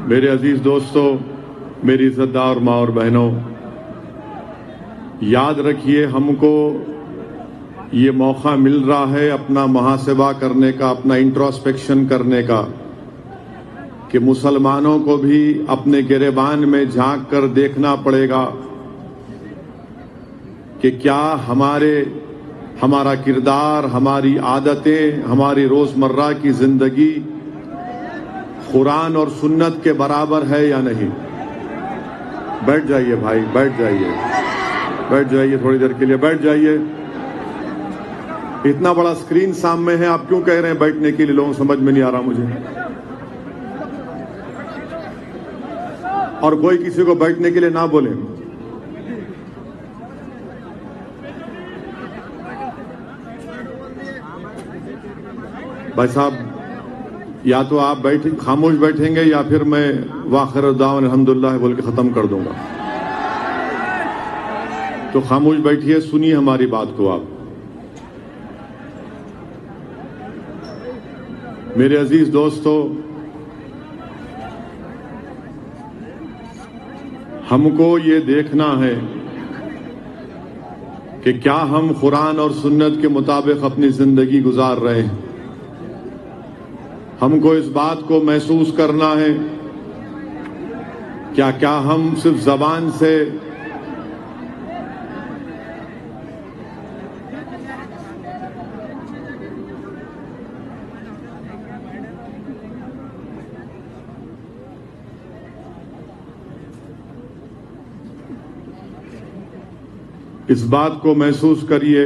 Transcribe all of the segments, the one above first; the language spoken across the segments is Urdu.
میرے عزیز دوستوں، میری عزت دار ماں اور بہنوں، یاد رکھیے ہم کو یہ موقع مل رہا ہے اپنا محاسبہ کرنے کا، اپنا انٹروسپیکشن کرنے کا، کہ مسلمانوں کو بھی اپنے گریبان میں جھانک کر دیکھنا پڑے گا کہ کیا ہمارا کردار، ہماری عادتیں، ہماری روزمرہ کی زندگی قرآن اور سنت کے برابر ہے یا نہیں۔ بیٹھ جائیے بھائی، بیٹھ جائیے تھوڑی دیر کے لیے، بیٹھ جائیے۔ اتنا بڑا اسکرین سامنے ہے، آپ کیوں کہہ رہے ہیں بیٹھنے کے لیے؟ لوگوں سمجھ میں نہیں آ رہا مجھے۔ اور کوئی کسی کو بیٹھنے کے لیے نہ بولے۔ بھائی صاحب، یا تو آپ خاموش بیٹھیں گے یا پھر میں وآخر دعوانا الحمدللہ بول کے ختم کر دوں گا۔ تو خاموش بیٹھیے، سنیے ہماری بات کو۔ آپ میرے عزیز دوستو، ہم کو یہ دیکھنا ہے کہ کیا ہم قرآن اور سنت کے مطابق اپنی زندگی گزار رہے ہیں۔ ہم کو اس بات کو محسوس کرنا ہے کیا ہم صرف زبان سے اس بات کو محسوس کریے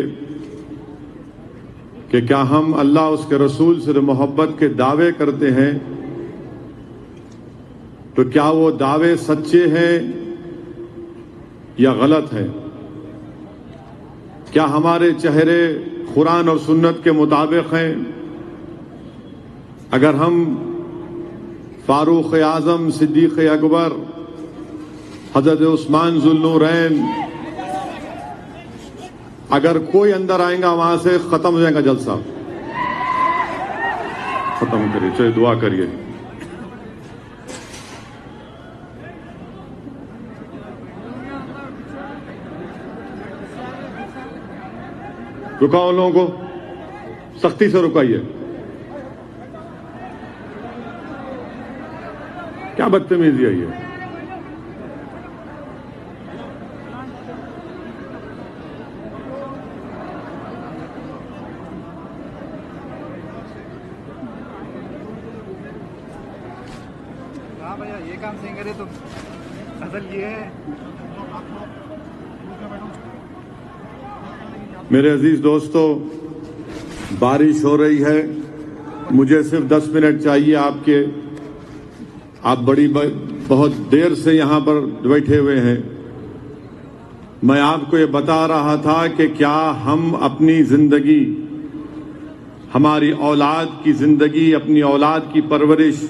کہ کیا ہم اللہ اس کے رسول سے محبت کے دعوے کرتے ہیں تو کیا وہ دعوے سچے ہیں یا غلط ہیں؟ کیا ہمارے چہرے قرآن اور سنت کے مطابق ہیں؟ اگر ہم فاروق اعظم، صدیق اکبر، حضرت عثمان ذو النورین، اگر کوئی اندر آئیں گا وہاں سے ختم ہو جائے گا جلسہ۔ ختم کریے، چلیے دعا کریے۔ رکاؤ لوگوں کو، سختی سے رکائیے۔ کیا بدتمیزی ہے یہ؟ یہ کام صحیح کرے تو اصل یہ ہے۔ میرے عزیز دوستو، بارش ہو رہی ہے، مجھے صرف 10 منٹ چاہیے آپ کے۔ آپ بہت دیر سے یہاں پر بیٹھے ہوئے ہیں۔ میں آپ کو یہ بتا رہا تھا کہ کیا ہم اپنی زندگی، ہماری اولاد کی زندگی، اپنی اولاد کی پرورش،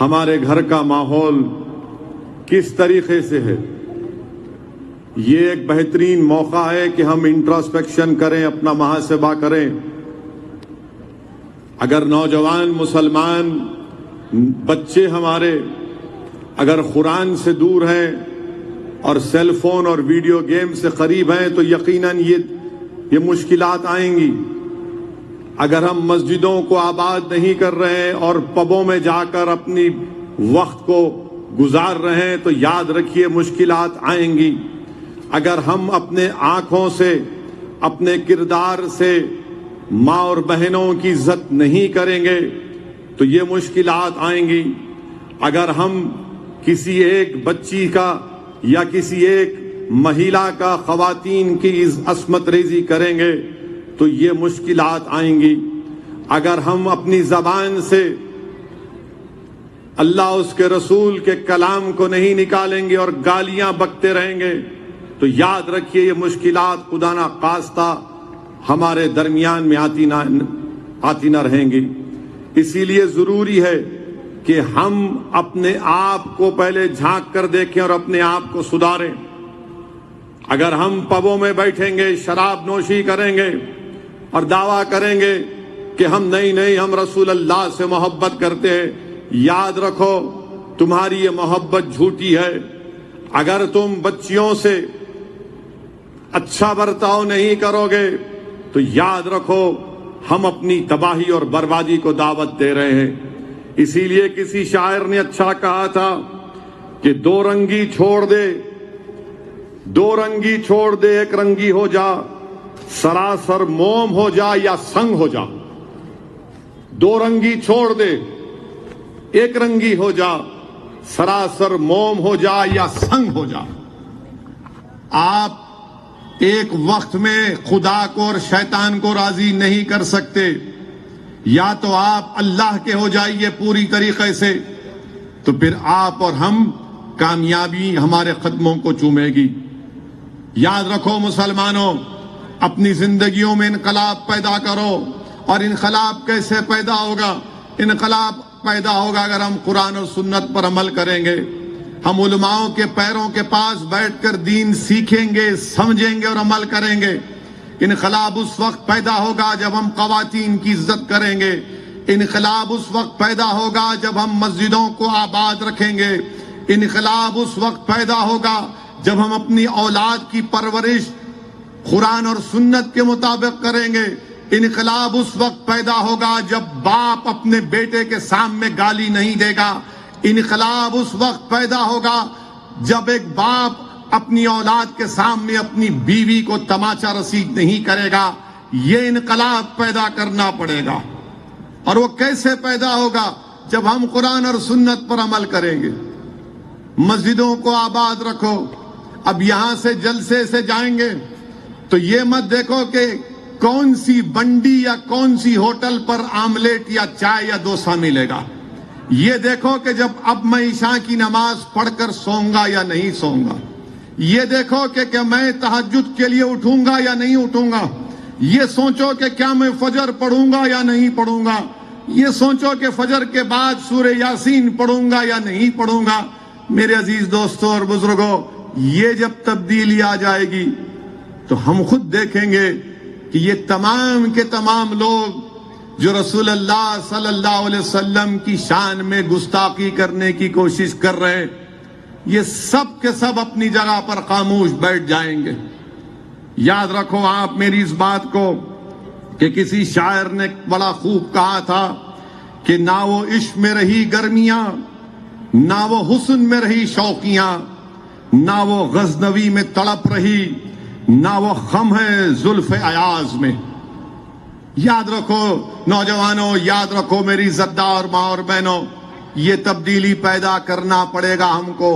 ہمارے گھر کا ماحول کس طریقے سے ہے؟ یہ ایک بہترین موقع ہے کہ ہم انٹروسپیکشن کریں، اپنا محاسبہ کریں۔ اگر نوجوان مسلمان بچے ہمارے اگر قرآن سے دور ہیں اور سیل فون اور ویڈیو گیم سے قریب ہیں تو یقیناً یہ مشکلات آئیں گی۔ اگر ہم مسجدوں کو آباد نہیں کر رہے ہیں اور پبوں میں جا کر اپنی وقت کو گزار رہے ہیں تو یاد رکھیے مشکلات آئیں گی۔ اگر ہم اپنے آنکھوں سے، اپنے کردار سے ماں اور بہنوں کی عزت نہیں کریں گے تو یہ مشکلات آئیں گی۔ اگر ہم کسی ایک بچی کا یا کسی ایک مہیلا کا، خواتین کی عصمت ریزی کریں گے تو یہ مشکلات آئیں گی۔ اگر ہم اپنی زبان سے اللہ اس کے رسول کے کلام کو نہیں نکالیں گے اور گالیاں بکتے رہیں گے تو یاد رکھیے یہ مشکلات خدا نہ خواستہ ہمارے درمیان میں آتی نہ رہیں گی۔ اسی لیے ضروری ہے کہ ہم اپنے آپ کو پہلے جھانک کر دیکھیں اور اپنے آپ کو سدھاریں۔ اگر ہم پبوں میں بیٹھیں گے، شراب نوشی کریں گے اور دعویٰ کریں گے کہ ہم نہیں ہم رسول اللہ سے محبت کرتے ہیں، یاد رکھو تمہاری یہ محبت جھوٹی ہے. اگر تم بچیوں سے اچھا برتاؤ نہیں کرو گے تو یاد رکھو ہم اپنی تباہی اور بربادی کو دعوت دے رہے ہیں. اسی لیے کسی شاعر نے اچھا کہا تھا کہ دو رنگی چھوڑ دے ایک رنگی ہو جا, سراسر موم ہو جا یا سنگ ہو جا. دو رنگی چھوڑ دے ایک رنگی ہو جا, سراسر موم ہو جا یا سنگ ہو جا. آپ ایک وقت میں خدا کو اور شیطان کو راضی نہیں کر سکتے. یا تو آپ اللہ کے ہو جائیے پوری طریقے سے, تو پھر آپ اور ہم کامیابی ہمارے قدموں کو چومے گی. یاد رکھو مسلمانوں, اپنی زندگیوں میں انقلاب پیدا کرو. اور انقلاب کیسے پیدا ہوگا؟ انقلاب پیدا ہوگا اگر ہم قرآن اور سنت پر عمل کریں گے. ہم علماؤں کے پیروں کے پاس بیٹھ کر دین سیکھیں گے, سمجھیں گے اور عمل کریں گے. انقلاب اس وقت پیدا ہوگا جب ہم خواتین کی عزت کریں گے. انقلاب اس وقت پیدا ہوگا جب ہم مسجدوں کو آباد رکھیں گے. انقلاب اس وقت پیدا ہوگا جب ہم اپنی اولاد کی پرورش قرآن اور سنت کے مطابق کریں گے. انقلاب اس وقت پیدا ہوگا جب باپ اپنے بیٹے کے سامنے گالی نہیں دے گا. انقلاب اس وقت پیدا ہوگا جب ایک باپ اپنی اولاد کے سامنے اپنی بیوی کو تماچا رسید نہیں کرے گا. یہ انقلاب پیدا کرنا پڑے گا. اور وہ کیسے پیدا ہوگا؟ جب ہم قرآن اور سنت پر عمل کریں گے. مسجدوں کو آباد رکھو. اب یہاں سے جلسے سے جائیں گے تو یہ مت دیکھو کہ کون سی بنڈی یا کون سی ہوٹل پر آملیٹ یا چائے یا ڈوسا ملے گا. یہ دیکھو کہ جب اب میں عشاء کی نماز پڑھ کر سوؤں گا یا نہیں سوؤں گا. یہ دیکھو کہ میں تہجد کے لیے اٹھوں گا یا نہیں اٹھوں گا. یہ سوچو کہ کیا میں فجر پڑھوں گا یا نہیں پڑھوں گا. یہ سوچو کہ فجر کے بعد سورہ یاسین پڑھوں گا یا نہیں پڑھوں گا. میرے عزیز دوستوں اور بزرگوں, یہ جب تبدیلی آ جائے گی تو ہم خود دیکھیں گے کہ یہ تمام کے تمام لوگ جو رسول اللہ صلی اللہ علیہ وسلم کی شان میں گستاخی کرنے کی کوشش کر رہے ہیں, یہ سب کے سب اپنی جگہ پر خاموش بیٹھ جائیں گے. یاد رکھو آپ میری اس بات کو کہ کسی شاعر نے بڑا خوب کہا تھا کہ نہ وہ عشق میں رہی گرمیاں, نہ وہ حسن میں رہی شوقیاں, نہ وہ غزنوی میں تڑپ رہی, نہ وہ خم ہے زلف ایاز میں. یاد رکھو نوجوانوں, یاد رکھو میری زدار ماں اور بہنوں, یہ تبدیلی پیدا کرنا پڑے گا ہم کو.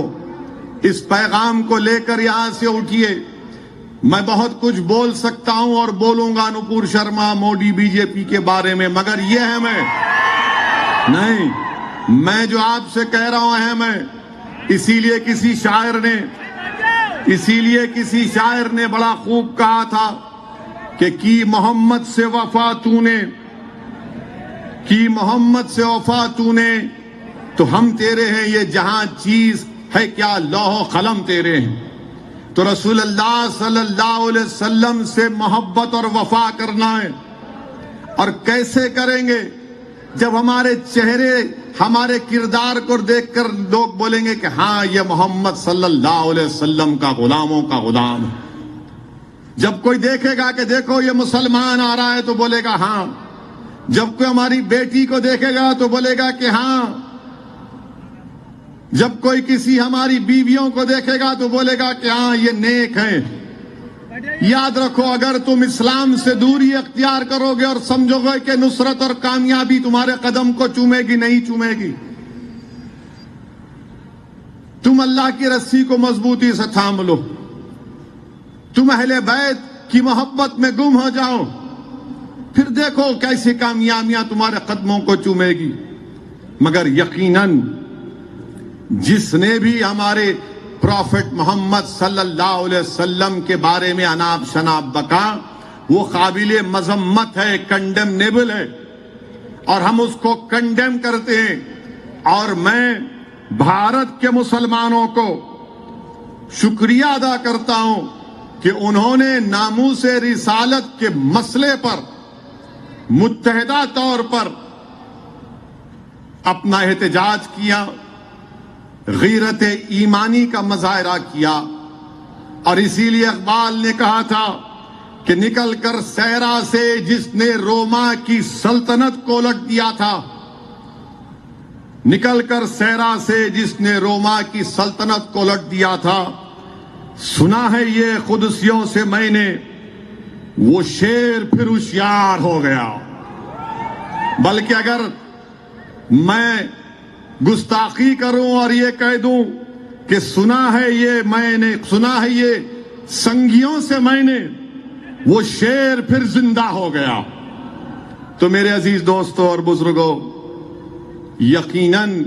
اس پیغام کو لے کر یہاں سے اٹھیے. میں بہت کچھ بول سکتا ہوں اور بولوں گا نپور شرما, موڈی, بی جے پی کے بارے میں, مگر یہ اہم ہے نہیں. میں جو آپ سے کہہ رہا ہوں اہم ہے. اسی لیے کسی شاعر نے بڑا خوب کہا تھا کہ کی محمد سے وفا تو نے تو ہم تیرے ہیں, یہ جہاں چیز ہے کیا لوح و قلم تیرے ہیں. تو رسول اللہ صلی اللہ علیہ وسلم سے محبت اور وفا کرنا ہے. اور کیسے کریں گے؟ جب ہمارے چہرے, ہمارے کردار کو دیکھ کر لوگ بولیں گے کہ ہاں یہ محمد صلی اللہ علیہ وسلم کا غلاموں کا غلام ہے. جب کوئی دیکھے گا کہ دیکھو یہ مسلمان آ رہا ہے تو بولے گا ہاں. جب کوئی ہماری بیٹی کو دیکھے گا تو بولے گا کہ ہاں. جب کوئی کسی ہماری بیویوں کو دیکھے گا تو بولے گا کہ ہاں یہ نیک ہیں. یاد رکھو اگر تم اسلام سے دوری اختیار کرو گے اور سمجھو گے کہ نصرت اور کامیابی تمہارے قدم کو چومے گی, نہیں چومے گی. تم اللہ کی رسی کو مضبوطی سے تھام لو. تم اہل بیت کی محبت میں گم ہو جاؤ, پھر دیکھو کیسی کامیابیاں تمہارے قدموں کو چومے گی. مگر یقیناً جس نے بھی ہمارے پروفٹ محمد صلی اللہ علیہ وسلم کے بارے میں اناب شناب بکا, وہ قابل مذمت ہے, کنڈیمنیبل ہے, اور ہم اس کو کنڈیم کرتے ہیں. اور میں بھارت کے مسلمانوں کو شکریہ ادا کرتا ہوں کہ انہوں نے ناموس رسالت کے مسئلے پر متحدہ طور پر اپنا احتجاج کیا. غیرت ایمانی کا مظاہرہ کیا، اور اسی لیے اقبال نے کہا تھا کہ نکل کر صحرا سے جس نے روما کی سلطنت کو الٹ دیا تھا، نکل کر صحرا سے جس نے روما کی سلطنت کو الٹ دیا تھا، سنا ہے یہ قدسیوں سے میں نے، وہ شیر پھر ہوشیار ہو گیا۔ بلکہ اگر میں گستاخی کروں اور یہ کہہ دوں کہ سنا ہے یہ سنگیوں سے میں نے، وہ شیر پھر زندہ ہو گیا۔ تو میرے عزیز دوستوں اور بزرگوں، یقیناً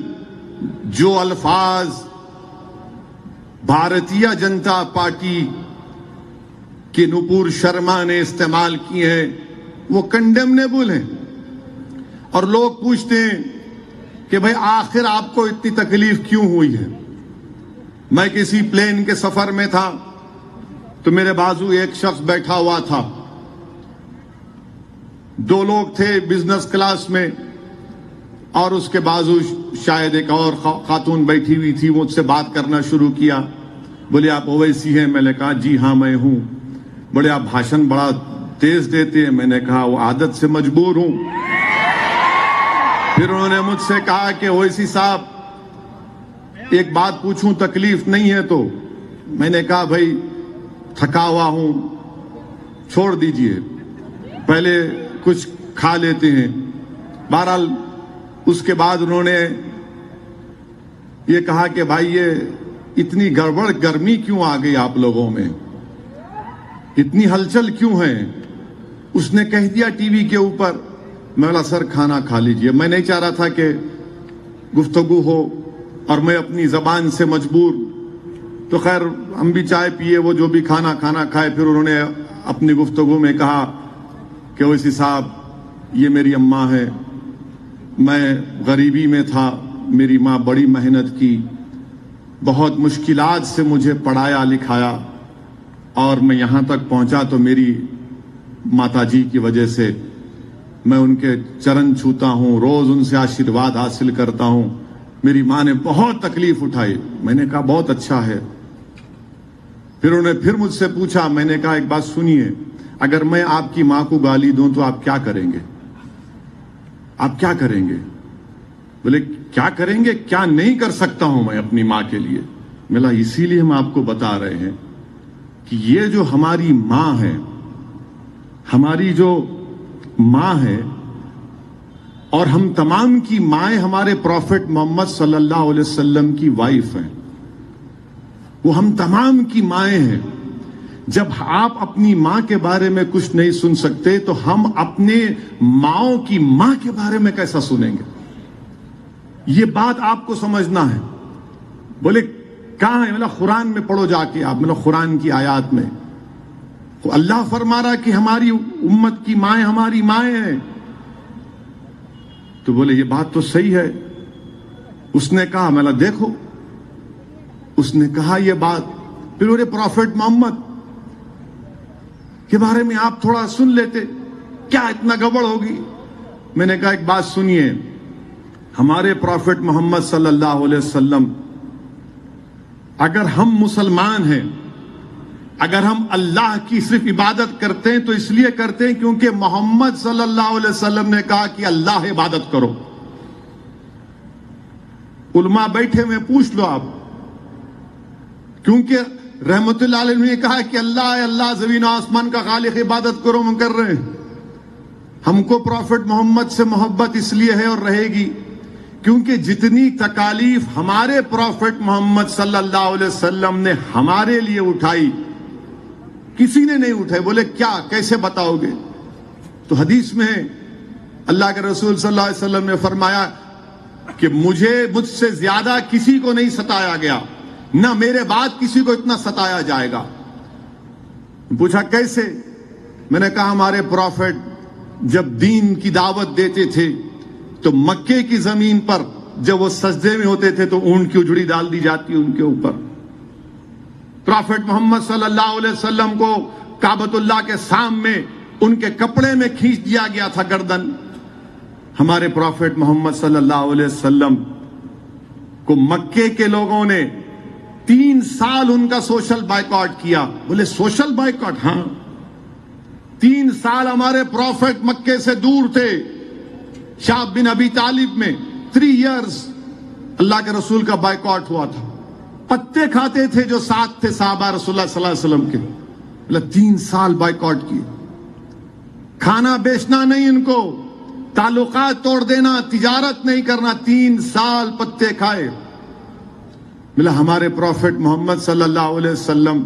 جو الفاظ بھارتیہ جنتا پارٹی کے نپور شرما نے استعمال کیے ہیں وہ کنڈیمنیبل ہیں، اور لوگ پوچھتے ہیں کہ بھئی آخر آپ کو اتنی تکلیف کیوں ہوئی ہے؟ میں کسی پلین کے سفر میں تھا تو میرے بازو ایک شخص بیٹھا ہوا تھا، دو لوگ تھے بزنس کلاس میں، اور اس کے بازو شاید ایک اور خاتون بیٹھی ہوئی تھی۔ مجھ سے بات کرنا شروع کیا، بولے آپ اویسی ہیں؟ میں نے کہا جی ہاں میں ہوں۔ بڑے آپ بھاشن بڑا تیز دیتے ہیں۔ میں نے کہا وہ عادت سے مجبور ہوں۔ پھر انہوں نے مجھ سے کہا کہ اویسی صاحب ایک بات پوچھوں، تکلیف نہیں ہے تو؟ میں نے کہا بھائی تھکا ہوا ہوں، چھوڑ دیجئے، پہلے کچھ کھا لیتے ہیں۔ بہرحال اس کے بعد انہوں نے یہ کہا کہ بھائی یہ اتنی گڑبڑ گرمی کیوں آ گئی آپ لوگوں میں، اتنی ہلچل کیوں ہے؟ اس نے کہہ دیا ٹی وی کے اوپر۔ میں بولا سر کھانا کھا لیجئے۔ میں نہیں چاہ رہا تھا کہ گفتگو ہو اور میں اپنی زبان سے مجبور، تو خیر ہم بھی چائے پیے، وہ جو بھی کھانا کھائے۔ پھر انہوں نے اپنی گفتگو میں کہا کہ اویسی صاحب یہ میری اماں ہے، میں غریبی میں تھا، میری ماں بڑی محنت کی، بہت مشکلات سے مجھے پڑھایا لکھایا، اور میں یہاں تک پہنچا تو میری ماتا جی کی وجہ سے۔ میں ان کے چرن چھوتا ہوں، روز ان سے آشیرواد حاصل کرتا ہوں۔ میری ماں نے بہت تکلیف اٹھائی۔ میں نے کہا بہت اچھا ہے۔ پھر انہوں نے پھر مجھ سے پوچھا، میں نے کہا ایک بات سنیے، اگر میں آپ کی ماں کو گالی دوں تو آپ کیا کریں گے؟ آپ کیا کریں گے؟ بولے کیا کریں گے؟ کیا نہیں کر سکتا ہوں میں اپنی ماں کے لیے؟ ملا اسی لیے ہم آپ کو بتا رہے ہیں کہ یہ جو ہماری ماں ہے، ہماری جو ماں ہے، اور ہم تمام کی مائیں ہمارے پروفٹ محمد صلی اللہ علیہ وسلم کی وائف ہیں، وہ ہم تمام کی مائیں ہیں۔ جب آپ اپنی ماں کے بارے میں کچھ نہیں سن سکتے تو ہم اپنے ماؤں کی ماں کے بارے میں کیسا سنیں گے؟ یہ بات آپ کو سمجھنا ہے۔ بولے کہاں ہے؟ مطلب قرآن میں پڑھو جا کے آپ، مطلب قرآن کی آیات میں اللہ فرما رہا کہ ہماری امت کی مائیں ہماری مائیں ہیں۔ تو بولے یہ بات تو صحیح ہے۔ اس نے کہا، میں نے دیکھو، اس نے کہا یہ بات، پھر وہ پروفٹ محمد کے بارے میں آپ تھوڑا سن لیتے، کیا اتنا گڑبڑ ہوگی؟ میں نے کہا ایک بات سنیے، ہمارے پروفٹ محمد صلی اللہ علیہ وسلم، اگر ہم مسلمان ہیں، اگر ہم اللہ کی صرف عبادت کرتے ہیں تو اس لیے کرتے ہیں کیونکہ محمد صلی اللہ علیہ وسلم نے کہا کہ اللہ عبادت کرو۔ علماء بیٹھے میں پوچھ لو آپ، کیونکہ رحمت اللہ علیہ نے کہا کہ اللہ ہے، اللہ زمین و آسمان کا خالق، عبادت کرو، ہم کر رہے ہیں۔ ہم کو پروفٹ محمد سے محبت اس لیے ہے اور رہے گی کیونکہ جتنی تکالیف ہمارے پروفٹ محمد صلی اللہ علیہ وسلم نے ہمارے لیے اٹھائی کسی نے نہیں اٹھائے۔ بولے کیا، کیسے بتاؤ گے؟ تو حدیث میں اللہ کے رسول صلی اللہ علیہ وسلم نے فرمایا کہ مجھ سے زیادہ کسی کو نہیں ستایا گیا، نہ میرے بعد کسی کو اتنا ستایا جائے گا۔ پوچھا کیسے؟ میں نے کہا ہمارے پروفٹ جب دین کی دعوت دیتے تھے تو مکے کی زمین پر جب وہ سجدے میں ہوتے تھے تو اونٹ کی اجڑی ڈال دی جاتی ان کے اوپر۔ پروفٹ محمد صلی اللہ علیہ وسلم کو کعبۃ اللہ کے سامنے ان کے کپڑے میں کھینچ دیا گیا تھا گردن۔ ہمارے پروفٹ محمد صلی اللہ علیہ وسلم کو مکے کے لوگوں نے 3 سال ان کا سوشل بائیکاٹ کیا. بولے سوشل بائیکاٹ؟ ہاں. 3 سال ہمارے پروفٹ مکے سے دور تھے. شعب بن ابی طالب میں 3 ایئرز اللہ کے رسول کا بائیکاٹ ہوا تھا. پتے کھاتے تھے جو ساتھ تھے صحابہ رسول اللہ صلی اللہ علیہ وسلم کے. 3 سال بائیکاٹ کیے. کھانا بیچنا نہیں ان کو, تعلقات توڑ دینا, تجارت نہیں کرنا. 3 سال پتے کھائے. ملا ہمارے پروفٹ محمد صلی اللہ علیہ وسلم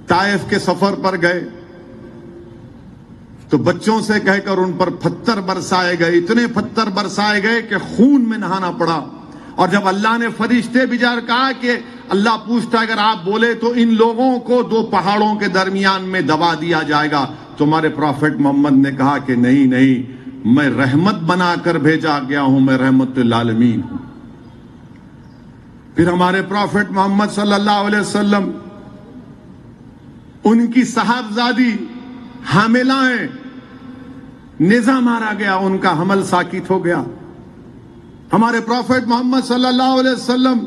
طائف کے سفر پر گئے تو بچوں سے کہہ کر ان پر پتھر برسائے گئے. اتنے پتھر برسائے گئے کہ خون میں نہانا پڑا. اور جب اللہ نے فرشتے بھیجا کہا کہ اللہ پوچھتا اگر آپ بولے تو ان لوگوں کو 2 پہاڑوں کے درمیان میں دبا دیا جائے گا, تو ہمارے پروفٹ محمد نے کہا کہ نہیں نہیں, میں رحمت بنا کر بھیجا گیا ہوں, میں رحمت للعالمین ہوں. پھر ہمارے پروفٹ محمد صلی اللہ علیہ وسلم, ان کی صاحبزادی حاملہ ہیں, نیزہ مارا گیا, ان کا حمل ساکت ہو گیا. ہمارے پروفٹ محمد صلی اللہ علیہ وسلم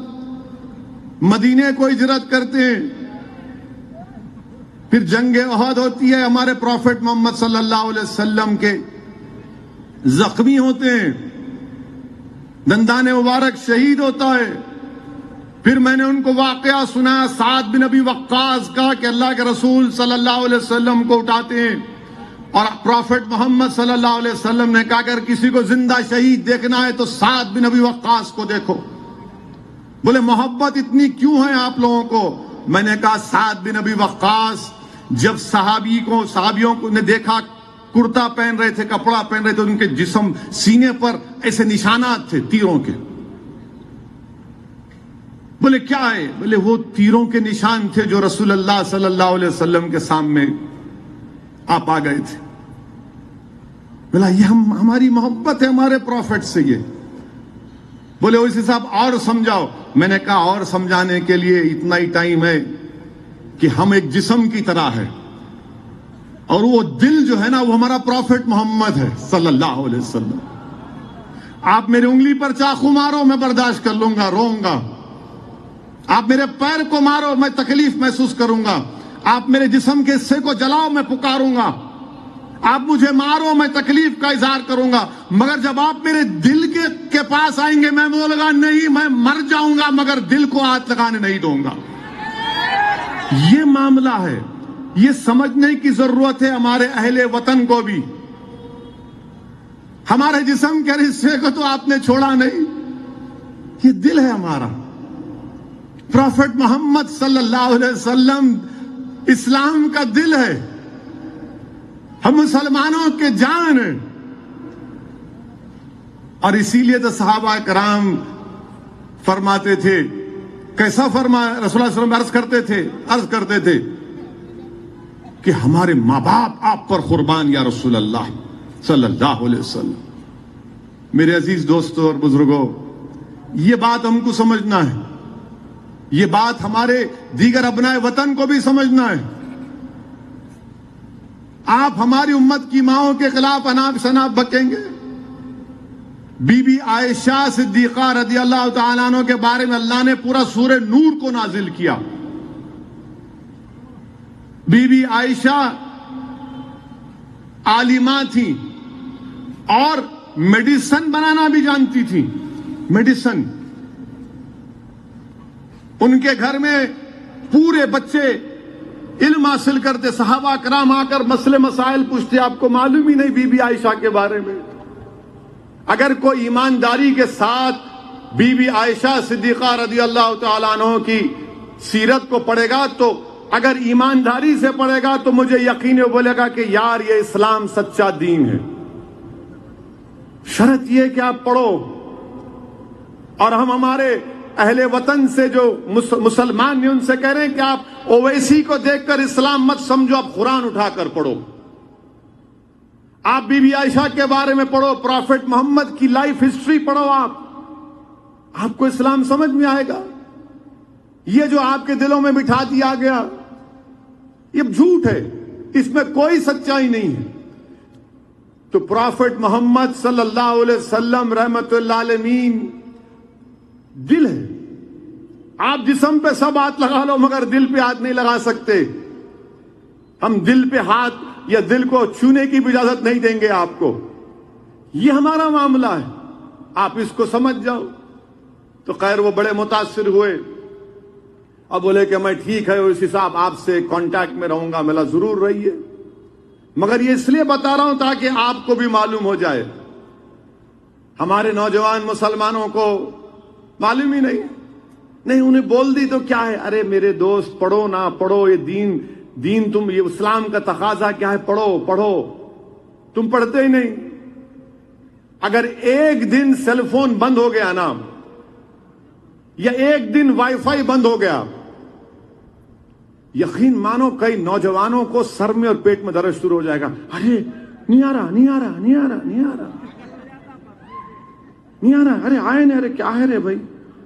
مدینے کو ہجرت کرتے ہیں. پھر جنگ احد ہوتی ہے, ہمارے پروفٹ محمد صلی اللہ علیہ وسلم کے زخمی ہوتے ہیں, دندان مبارک شہید ہوتا ہے. پھر میں نے ان کو واقعہ سنا سعد بن ابی وقاص کا کہ اللہ کے رسول صلی اللہ علیہ وسلم کو اٹھاتے ہیں اور پروفٹ محمد صلی اللہ علیہ وسلم نے کہا اگر کسی کو زندہ شہید دیکھنا ہے تو سعد بن ابی وقاص کو دیکھو. بولے محبت اتنی کیوں ہے آپ لوگوں کو؟ میں نے کہا سعد بن ابی وقاص جب صحابیوں کو نے دیکھا کرتا پہن رہے تھے, کپڑا پہن رہے تھے, ان کے جسم سینے پر ایسے نشانات تھے تیروں کے. بولے کیا ہے؟ بولے وہ تیروں کے نشان تھے جو رسول اللہ صلی اللہ علیہ وسلم کے سامنے آپ آ گئے تھے. بولا یہ ہماری محبت ہے ہمارے پروفٹ سے. یہ بولے اسی صاحب اور سمجھاؤ. میں نے کہا اور سمجھانے کے لیے اتنا ہی ٹائم ہے کہ ہم ایک جسم کی طرح ہے اور وہ دل جو ہے نا وہ ہمارا پروفٹ محمد ہے صلی اللہ علیہ وسلم. آپ میری انگلی پر چاقو مارو میں برداشت کر لوں گا, روؤں گا. آپ میرے پیر کو مارو میں تکلیف محسوس کروں گا. آپ میرے جسم کے حصے کو جلاؤ میں پکاروں گا. آپ مجھے مارو میں تکلیف کا اظہار کروں گا. مگر جب آپ میرے دل کے پاس آئیں گے میں بولوں گا نہیں میں مر جاؤں گا مگر دل کو ہاتھ لگانے نہیں دوں گا. یہ معاملہ ہے. یہ سمجھنے کی ضرورت ہے ہمارے اہل وطن کو بھی. ہمارے جسم کے حصے کو تو آپ نے چھوڑا نہیں, یہ دل ہے ہمارا. پروفٹ محمد صلی اللہ علیہ وسلم اسلام کا دل ہے, ہم مسلمانوں کے جان ہیں. اور اسی لیے تو صحابہ کرام فرماتے تھے, کیسا فرمایا رسول اللہ صلی اللہ علیہ وسلم عرض کرتے تھے کہ ہمارے ماں باپ آپ پر قربان یا رسول اللہ صلی اللہ علیہ وسلم. میرے عزیز دوستوں اور بزرگوں, یہ بات ہم کو سمجھنا ہے, یہ بات ہمارے دیگر ابنائے وطن کو بھی سمجھنا ہے. آپ ہماری امت کی ماؤں کے خلاف اناپ شناپ بکیں گے. بی بی عائشہ صدیقہ رضی اللہ تعالیٰ عنہ کے بارے میں اللہ نے پورا سورہ نور کو نازل کیا. بی بی عائشہ عالمہ تھی اور میڈیسن بنانا بھی جانتی تھی. میڈیسن ان کے گھر میں پورے بچے علم حاصل کرتے. صحابہ کرام آ کر مسئلے مسائل پوچھتے. آپ کو معلوم ہی نہیں بی بی عائشہ کے بارے میں. اگر کوئی ایمانداری کے ساتھ بی بی عائشہ صدیقہ رضی اللہ تعالیٰ عنہ کی سیرت کو پڑھے گا تو اگر ایمانداری سے پڑھے گا تو مجھے یقین بولے گا کہ یار یہ اسلام سچا دین ہے. شرط یہ کہ آپ پڑھو. اور ہم ہمارے اہل وطن سے جو مسلمان نے ان سے کہہ رہے ہیں کہ آپ اویسی کو دیکھ کر اسلام مت سمجھو, آپ قرآن اٹھا کر پڑھو. آپ بی بی عائشہ کے بارے میں پڑھو, پروفٹ محمد کی لائف ہسٹری پڑھو. آپ کو اسلام سمجھ میں آئے گا. یہ جو آپ کے دلوں میں بٹھا دیا گیا یہ جھوٹ ہے, اس میں کوئی سچائی نہیں ہے. تو پروفٹ محمد صلی اللہ علیہ وسلم رحمت اللہ علیہ دل ہے. آپ جسم پہ سب ہاتھ لگا لو مگر دل پہ ہاتھ نہیں لگا سکتے. ہم دل پہ ہاتھ یا دل کو چھونے کی بھی اجازت نہیں دیں گے آپ کو. یہ ہمارا معاملہ ہے, آپ اس کو سمجھ جاؤ. تو خیر وہ بڑے متاثر ہوئے. اب بولے کہ میں ٹھیک ہے اس حساب آپ سے کانٹیکٹ میں رہوں گا. ملا ضرور رہیے, مگر یہ اس لیے بتا رہا ہوں تاکہ آپ کو بھی معلوم ہو جائے. ہمارے نوجوان مسلمانوں کو معلوم ہی نہیں, انہیں بول دی تو کیا ہے, ارے میرے دوست پڑھو نہ پڑھو, یہ دین تم, یہ اسلام کا تقاضا کیا ہے, پڑھو. تم پڑھتے ہی نہیں. اگر ایک دن سیل فون بند ہو گیا نا, یا ایک دن وائی فائی بند ہو گیا, یقین مانو کئی نوجوانوں کو سر میں اور پیٹ میں درد شروع ہو جائے گا. ارے نہیں آ رہا, ارے آئے نہیں, ارے کیا ہے رے بھائی,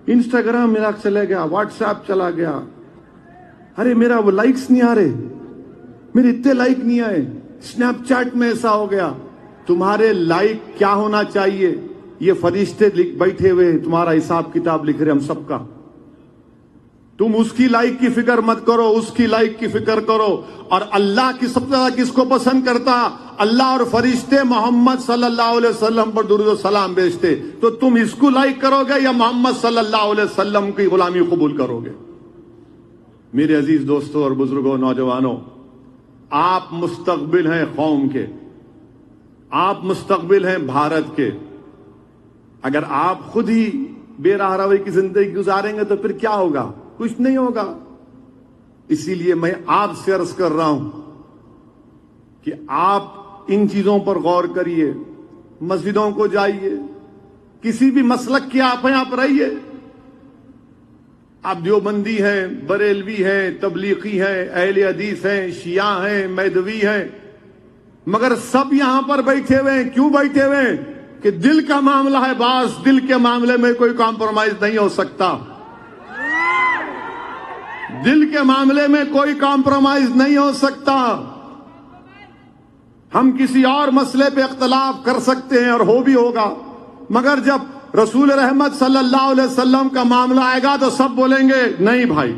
انسٹاگرام میرا چلے گیا, واٹس ایپ چلا گیا, ارے میرا وہ لائکس نہیں آ رہے, میرے اتنے لائک نہیں آئے, اسنیپ چیٹ میں ایسا ہو گیا. تمہارے لائک کیا ہونا چاہیے, یہ فرشتے بیٹھے ہوئے تمہارا حساب کتاب لکھ رہے ہم سب کا. تم اس کی لائک کی فکر مت کرو, اس کی لائک کی فکر کرو. اور اللہ کی سب سے زیادہ کس کو پسند کرتا, اللہ اور فرشتے محمد صلی اللہ علیہ وسلم پر درود و سلام بھیجتے. تو تم اس کو لائک کرو گے یا محمد صلی اللہ علیہ وسلم کی غلامی قبول کرو گے؟ میرے عزیز دوستوں اور بزرگوں, نوجوانوں, آپ مستقبل ہیں قوم کے, آپ مستقبل ہیں بھارت کے. اگر آپ خود ہی بے راہ روی کی زندگی گزاریں گے تو پھر کیا ہوگا؟ کچھ نہیں ہوگا. اسی لیے میں آپ سے عرض کر رہا ہوں کہ آپ ان چیزوں پر غور کریے, مسجدوں کو جائیے, کسی بھی مسلک کے آپ ہیں آپ رہیے. آپ دیوبندی ہیں, بریلوی ہیں, تبلیغی ہیں, اہل حدیث ہیں, شیعہ ہیں, میدوی ہیں, مگر سب یہاں پر بیٹھے ہوئے ہیں. کیوں بیٹھے ہوئے ہیں؟ کہ دل کا معاملہ ہے. باس دل کے معاملے میں کوئی کمپرومائز نہیں ہو سکتا. دل کے معاملے میں کوئی کمپرومائز نہیں ہو سکتا. ہم کسی اور مسئلے پہ اختلاف کر سکتے ہیں اور ہو بھی ہوگا, مگر جب رسول رحمت صلی اللہ علیہ وسلم کا معاملہ آئے گا تو سب بولیں گے نہیں بھائی,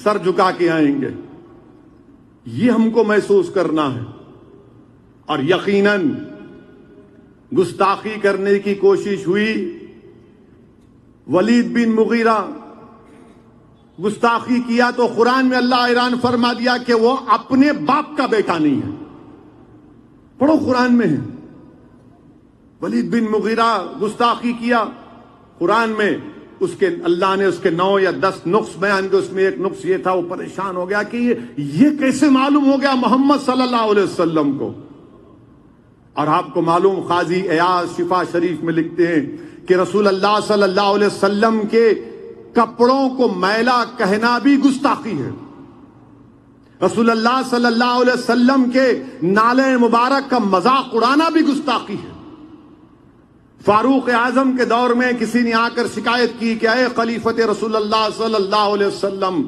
سر جھکا کے آئیں گے. یہ ہم کو محسوس کرنا ہے. اور یقیناً گستاخی کرنے کی کوشش ہوئی. ولید بن مغیرہ گستاخی کیا تو قرآن میں اللہ اعلان فرما دیا کہ وہ اپنے باپ کا بیٹا نہیں ہے. پڑھو قرآن میں ہے. ولید بن مغیرہ گستاخی کیا, قرآن میں اس کے اللہ نے اس کے 9 یا 10 نقص بیان کیے. اس میں ایک نقص یہ تھا, وہ پریشان ہو گیا کہ یہ کیسے معلوم ہو گیا محمد صلی اللہ علیہ وسلم کو. اور آپ کو معلوم, قاضی ایاز شفا شریف میں لکھتے ہیں کہ رسول اللہ صلی اللہ علیہ وسلم کے کپڑوں کو میلا کہنا بھی گستاخی ہے. رسول اللہ صلی اللہ علیہ وسلم کے نالے مبارک کا مذاق اڑانا بھی گستاخی ہے. فاروق اعظم کے دور میں کسی نے آ کر شکایت کی کہ اے خلیفت رسول اللہ صلی اللہ علیہ وسلم,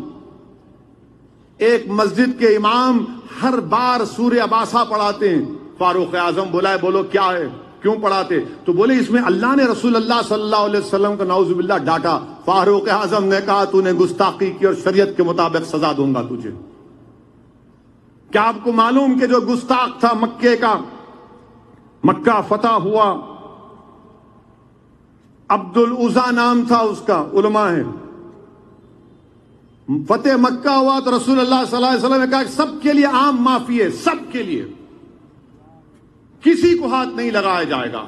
ایک مسجد کے امام ہر بار سورہ عباسہ پڑھاتے ہیں. فاروق اعظم بلائے, بولو کیا ہے, کیوں پڑھاتے؟ تو بولے اس میں اللہ نے رسول اللہ صلی اللہ علیہ وسلم کو نعوذ باللہ ڈانٹا. فاروق اعظم نے کہا تو نے گستاخی کی اور شریعت کے مطابق سزا دوں گا تجھے. کیا آپ کو معلوم کہ جو گستاخ تھا مکے کا, مکہ فتح ہوا, عبد العزا نام تھا اس کا, علماء ہیں, فتح مکہ ہوا تو رسول اللہ صلی اللہ علیہ وسلم نے کہا کہ سب کے لیے عام معافی ہے, سب کے لیے, کسی کو ہاتھ نہیں لگایا جائے گا.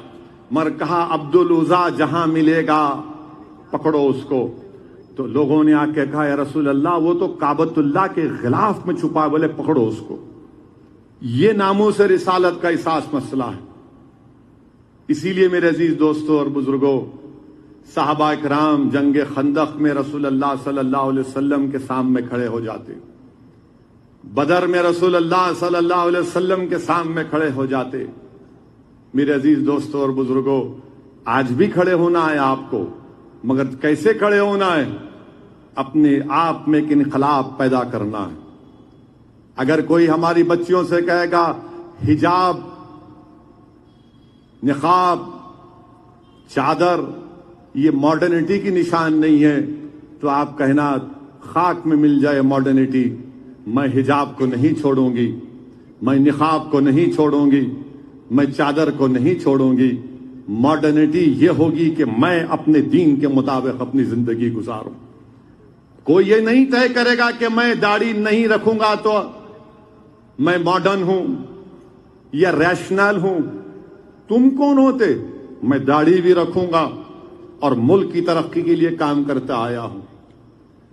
مر کہا عبد العزا جہاں ملے گا پکڑو اس کو. تو لوگوں نے آ کے کہا یا رسول اللہ وہ تو کعبۃ اللہ کے غلاف میں چھپا ہے. بولے پکڑو اس کو. یہ ناموس رسالت کا احساس مسئلہ ہے. اسی لیے میرے عزیز دوستوں اور بزرگوں, صحابہ اکرام جنگ خندق میں رسول اللہ صلی اللہ علیہ وسلم کے سامنے کھڑے ہو جاتے, بدر میں رسول اللہ صلی اللہ علیہ وسلم کے سامنے کھڑے ہو جاتے. میرے عزیز دوستوں اور بزرگوں, آج بھی کھڑے ہونا ہے آپ کو, مگر کیسے کھڑے ہونا ہے؟ اپنے آپ میں ایک انقلاب پیدا کرنا ہے. اگر کوئی ہماری بچیوں سے کہے گا حجاب, نقاب, چادر یہ ماڈرنٹی کی نشان نہیں ہے, تو آپ کہنا خاک میں مل جائے ماڈرنٹی، میں حجاب کو نہیں چھوڑوں گی، میں نقاب کو نہیں چھوڑوں گی، میں چادر کو نہیں چھوڑوں گی۔ ماڈرنٹی یہ ہوگی کہ میں اپنے دین کے مطابق اپنی زندگی گزاروں۔ کوئی یہ نہیں طے کرے گا کہ میں داڑھی نہیں رکھوں گا تو میں ماڈرن ہوں یا ریشنل ہوں۔ تم کون ہوتے؟ میں داڑھی بھی رکھوں گا اور ملک کی ترقی کے لیے کام کرتا آیا ہوں۔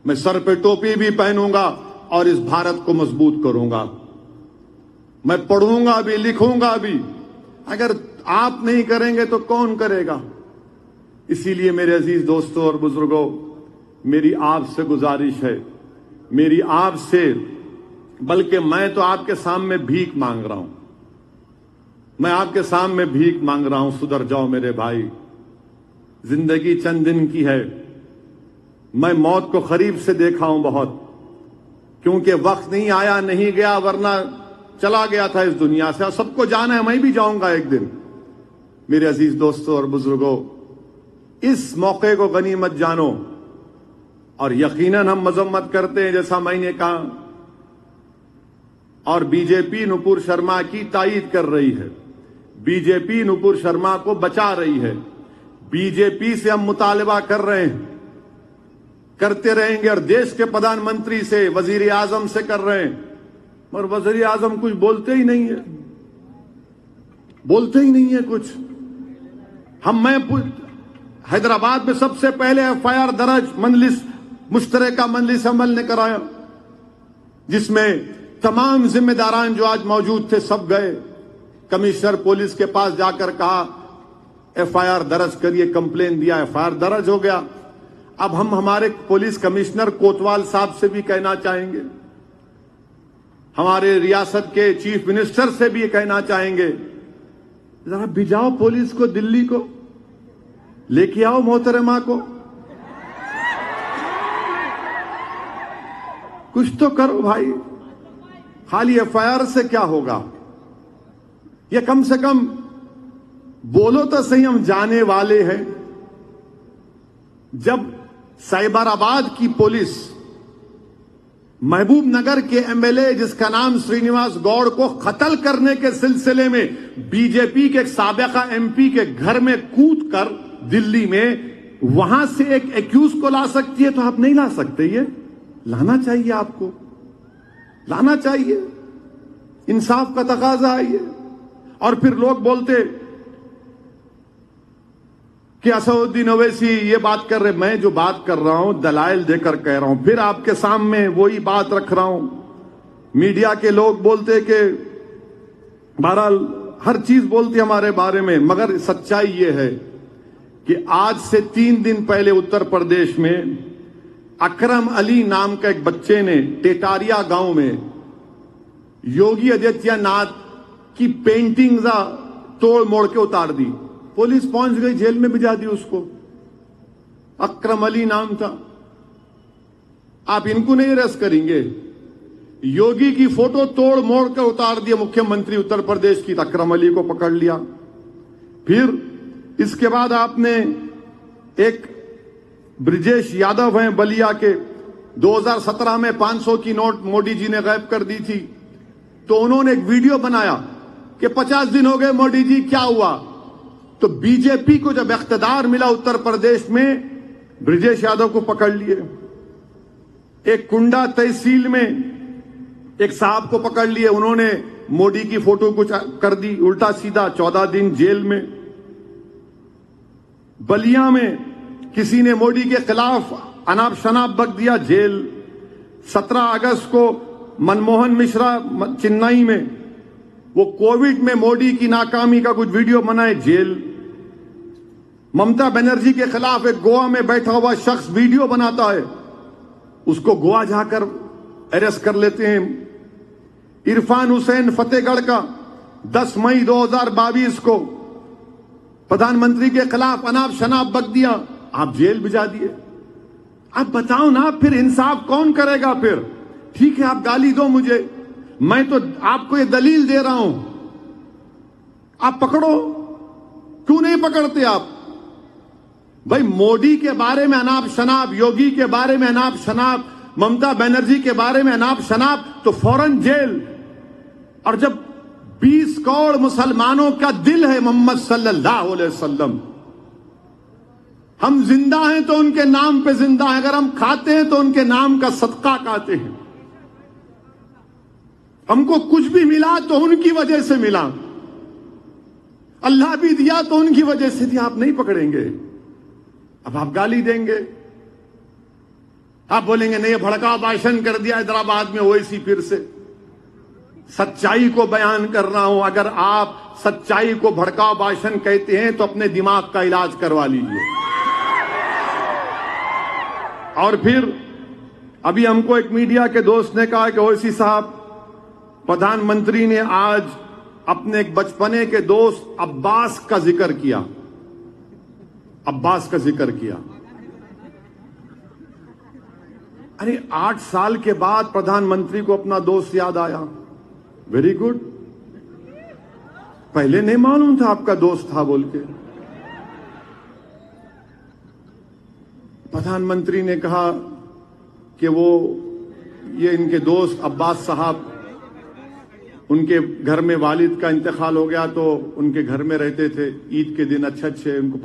میں سر پہ ٹوپی بھی پہنوں گا اور اس بھارت کو مضبوط کروں گا۔ میں پڑھوں گا بھی، لکھوں گا بھی۔ اگر آپ نہیں کریں گے تو کون کرے گا؟ اسی لیے میرے عزیز دوستوں اور بزرگوں، میری آپ سے گزارش ہے، میری آپ سے، بلکہ میں تو آپ کے سامنے بھیک مانگ رہا ہوں، میں آپ کے سامنے بھیک مانگ رہا ہوں، سدھر جاؤ میرے بھائی۔ زندگی چند دن کی ہے، میں موت کو قریب سے دیکھا ہوں بہت، کیونکہ وقت نہیں آیا نہیں گیا، ورنہ چلا گیا تھا اس دنیا سے، اور سب کو جانا ہے، میں بھی جاؤں گا ایک دن۔ میرے عزیز دوستوں اور بزرگوں، اس موقع کو غنیمت جانو، اور یقیناً ہم مذمت کرتے ہیں جیسا میں نے کہا، اور بی جے پی نپور شرما کی تائید کر رہی ہے، بی جے پی نپور شرما کو بچا رہی ہے، بی جے پی سے ہم مطالبہ کر رہے ہیں، کرتے رہیں گے، اور دیش کے پردھان منتری سے، وزیر اعظم سے کر رہے ہیں، اور وزیر اعظم کچھ بولتے ہی نہیں ہے، بولتے ہی نہیں ہے کچھ۔ میں حیدرآباد میں سب سے پہلے ایف آئی آر درج مجلس مشترکہ مجلس عمل نے کرایا، جس میں تمام ذمہ داران جو آج موجود تھے سب گئے، کمشنر پولیس کے پاس جا کر کہا ایف آئی آر درج کریے، کمپلین دیا، ایف آئی آر درج ہو گیا۔ اب ہم ہمارے پولیس کمشنر کوتوال صاحب سے بھی کہنا چاہیں گے، ہمارے ریاست کے چیف منسٹر سے بھی یہ کہنا چاہیں گے، ذرا بھیجاؤ پولیس کو، دلی کو لے کے آؤ، محترمہ کو کچھ تو کرو بھائی، خالی ایف آئی آر سے کیا ہوگا؟ یہ کم سے کم بولو تو صحیح، ہم جانے والے ہیں۔ جب سائبر آباد کی پولیس محبوب نگر کے ایم ایل اے جس کا نام سرینیواس گوڑ کو قتل کرنے کے سلسلے میں بی جے پی کے ایک سابقہ ایم پی کے گھر میں کود کر دلی میں وہاں سے ایک ایکیوز کو لا سکتی ہے، تو آپ نہیں لا سکتے؟ یہ لانا چاہیے، آپ کو لانا چاہیے، انصاف کا تقاضا ہے یہ۔ اور پھر لوگ بولتے کہ اسدالدین اویسی یہ بات کر رہے، میں جو بات کر رہا ہوں دلائل دے کر کہہ رہا ہوں، پھر آپ کے سامنے وہی بات رکھ رہا ہوں۔ میڈیا کے لوگ بولتے کہ بہرحال ہر چیز بولتے ہمارے بارے میں، مگر سچائی یہ ہے کہ آج سے 3 دن پہلے اتر پردیش میں اکرم علی نام کا ایک بچے نے ٹیٹاریا گاؤں میں یوگی آدتیہ ناتھ کی پینٹنگ توڑ موڑ کے اتار دی، پولیس پہنچ گئی، جیل میں بھجا دی اس کو، اکرم علی نام تھا۔ آپ ان کو نہیں ریسٹ کریں گے؟ یوگی کی فوٹو توڑ موڑ کر اتار دیا مکھیہ منتری اتر پردیش کی، اکرم علی کو پکڑ لیا۔ پھر اس کے بعد آپ نے ایک برجیش یادو ہیں بلیا کے، 2017 میں 500 کی نوٹ مودی جی نے غائب کر دی تھی، تو انہوں نے ایک ویڈیو بنایا کہ 50 دن ہو گئے مودی جی، کیا ہوا؟ تو بی جے پی کو جب اقتدار ملا اتر پردیش میں، برجیش یادو کو پکڑ لیے۔ ایک کنڈا تحصیل میں ایک صاحب کو پکڑ لیے، انہوں نے مودی کی فوٹو کچھ کر دی الٹا سیدھا، 14 دن جیل میں۔ بلیا میں کسی نے مودی کے خلاف اناپ شناپ بک دیا، جیل۔ 17 اگست کو منموہن مشرا چنئی میں وہ کووڈ میں مودی کی ناکامی کا کچھ ویڈیو بنائے، جیل۔ ممتا بنرجی کے خلاف ایک گوا میں بیٹھا ہوا شخص ویڈیو بناتا ہے، اس کو گوا جا کر اریسٹ کر لیتے ہیں۔ عرفان حسین فتح گڑھ کا 10 مئی 2022 کو پردھان منتری کے خلاف اناپ شناپ بک دیا، آپ جیل بھجا دیے۔ اب بتاؤ نا، پھر انصاف کون کرے گا؟ پھر ٹھیک ہے آپ گالی دو مجھے، میں تو آپ کو یہ دلیل دے رہا ہوں، آپ پکڑو، کیوں نہیں پکڑتے آپ؟ بھائی موڈی کے بارے میں اناپ شناپ، یوگی کے بارے میں اناپ شناپ، ممتا بنرجی کے بارے میں اناپ شناپ تو فوراً جیل. اور جب 20 کروڑ مسلمانوں کا دل ہے محمد صلی اللہ علیہ وسلم، ہم زندہ ہیں تو ان کے نام پہ زندہ ہیں، اگر ہم کھاتے ہیں تو ان کے نام کا صدقہ کھاتے ہیں. ہم کو کچھ بھی ملا تو ان کی وجہ سے ملا، اللہ بھی دیا تو ان کی وجہ سے دیا. آپ نہیں پکڑیں گے. اب آپ گالی دیں گے، آپ بولیں گے نہیں یہ بھڑکاؤ بھاشن کر دیا حیدرآباد میں اویسی پھر سے. سچائی کو بیان کر رہا ہوں. اگر آپ سچائی کو بھڑکاؤ بھاشن کہتے ہیں تو اپنے دماغ کا علاج کروا لیجئے. اور پھر ابھی ہم کو ایک میڈیا کے دوست نے کہا کہ اویسی صاحب، پردھان منتری نے آج اپنے ایک بچپنے کے دوست عباس کا ذکر کیا. عباس کا ذکر کیا. ارے 8 سال کے بعد پردھان منتری کو اپنا دوست یاد آیا. Very good. پہلے نہیں معلوم تھا آپ کا دوست تھا بول کے. پردھان منتری نے کہا کہ وہ یہ ان کے دوست عباس صاحب، ان کے گھر میں والد کا انتقال ہو گیا تو ان کے گھر میں رہتے تھے. عید کے دن اچھے ان کو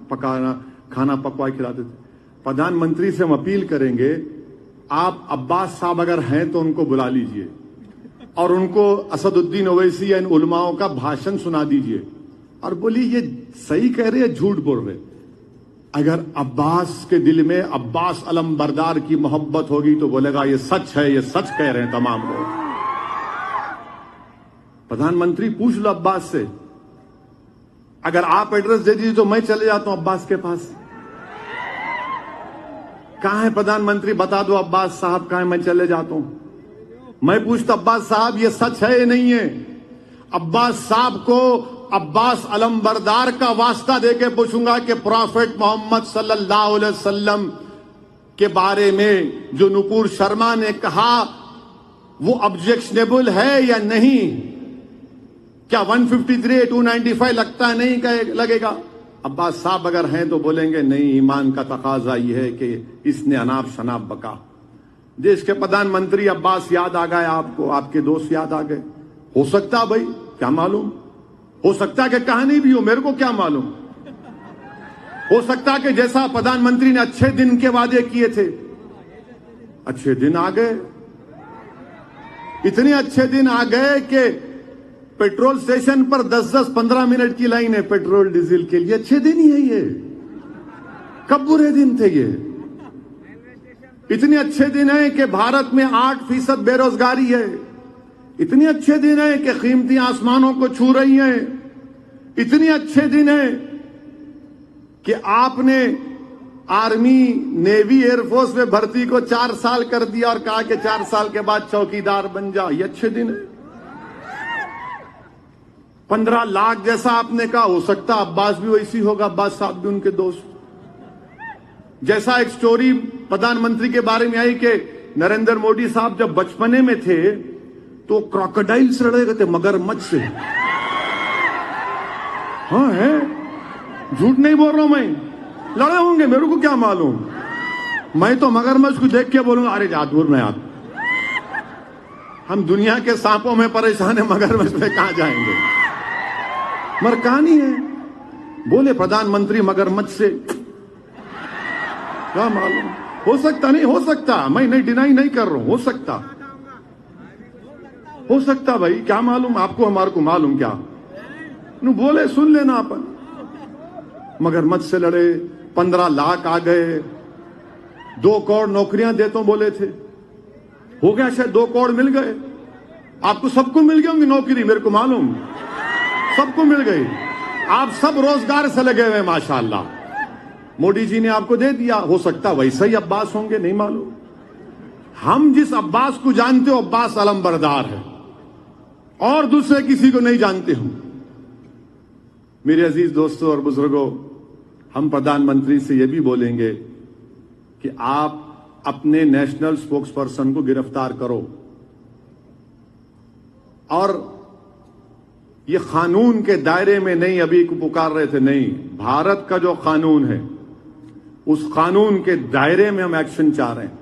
پکانا کھانا پکوا کھلاتے تھے. پردھان منتری سے ہم اپیل کریں گے، آپ عباس صاحب اگر ہیں تو ان کو بلا لیجئے اور ان کو اسد الدین اویسی یا ان علماؤں کا بھاشن سنا دیجئے اور بولیے یہ صحیح کہہ رہے ہیں جھوٹ بول رہے. اگر عباس کے دل میں عباس علم بردار کی محبت ہوگی تو بولے گا یہ سچ ہے، یہ سچ کہہ رہے ہیں تمام لوگ. پردھان منتری پوچھ لو عباس سے. اگر آپ ایڈریس دے دیجیے تو میں چلے جاتا ہوں عباس کے پاس. کہاں ہے پردھان منتری بتا دو عباس صاحب کہاں ہے، میں چلے جاتا ہوں. میں پوچھتا عباس صاحب یہ سچ ہے یا نہیں ہے. عباس صاحب کو عباس علم بردار کا واسطہ دے کے پوچھوں گا کہ پروفیٹ محمد صلی اللہ علیہ وسلم کے بارے میں جو نپور شرما نے کہا وہ آبجیکشنیبل ہے یا نہیں. کیا 153 295 لگتا ہے نہیں لگے گا. عباس صاحب اگر ہیں تو بولیں گے نہیں، ایمان کا تقاضا یہ ہے کہ اس نے اناپ شناپ بکا. دیش کے پردھان منتری عباس یاد آ گئے آپ کو، آپ کے دوست یاد آ گئے. ہو سکتا بھائی، کیا معلوم، ہو سکتا کہ کہانی بھی ہو، میرے کو کیا معلوم. ہو سکتا کہ جیسا پردھان منتری نے اچھے دن کے وعدے کیے تھے اچھے دن آ گئے. اتنے اچھے دن آ گئے کہ پیٹرول سٹیشن پر 10-10 15 منٹ کی لائن ہے پیٹرول ڈیزل کے لیے. اچھے دن ہی ہے یہ، کب برے دن تھے یہ. اتنے اچھے دن ہیں کہ بھارت میں 8% بے روزگاری ہے. اتنے اچھے دن ہیں کہ قیمتیں آسمانوں کو چھو رہی ہیں. اتنے اچھے دن ہیں کہ آپ نے آرمی، نیوی، ایئر فورس میں بھرتی کو 4 سال کر دیا اور کہا کہ 4 سال کے بعد چوکیدار بن جا. یہ اچھے دن ہیں. 15 لاکھ جیسا آپ نے کہا، ہو سکتا عباس بھی ویسی ہوگا، عباس صاحب بھی ان کے دوست. جیسا ایک سٹوری پردھان منتری کے بارے میں آئی کہ نریندر مودی صاحب جب بچپنے میں تھے تو کراکوڈائل سے لڑے گئے تھے، مگرمچھ سے. ہاں ہے، جھوٹ نہیں بول رہا ہوں میں. لڑے ہوں گے، میرے کو کیا معلوم. میں تو مگرمچھ کو دیکھ کے بولوں گا ارے جا دور میں. آپ ہم دنیا کے سانپوں میں پریشان ہیں، مگرمچھ میں کہاں جائیں گے. مگر کہانی ہے. بولے پردھان منتری مگرمچھ سے، کیا معلوم. ہو سکتا نہیں ہو سکتا، میں نہیں ڈینائی نہیں کر رہا ہوں. ہو سکتا بھائی، کیا معلوم آپ کو ہمارے کو معلوم کیا. بولے سن لینا اپن. مگرمچھ سے لڑے، 15 لاکھ آ گئے. 2 کروڑ نوکریاں دیتا ہوں بولے تھے، ہو گیا شاید 2 کروڑ مل گئے. آپ کو سب کو مل گئی ہوں گی نوکری، میرے کو معلوم سب کو مل گئی. آپ سب روزگار سے لگے ہوئے ماشاءاللہ. موڈی جی نے آپ کو دے دیا. ہو سکتا ویسا ہی عباس ہوں گے، نہیں معلوم. ہم جس عباس کو جانتے ہو عباس علم بردار ہے، اور دوسرے کسی کو نہیں جانتے ہوں. میرے عزیز دوستوں اور بزرگوں، ہم پردھان منتری سے یہ بھی بولیں گے کہ آپ اپنے نیشنل سپوکس پرسن کو گرفتار کرو. اور یہ قانون کے دائرے میں نہیں، ابھی کو پکار رہے تھے، نہیں، بھارت کا جو قانون ہے اس قانون کے دائرے میں ہم ایکشن چاہ رہے ہیں.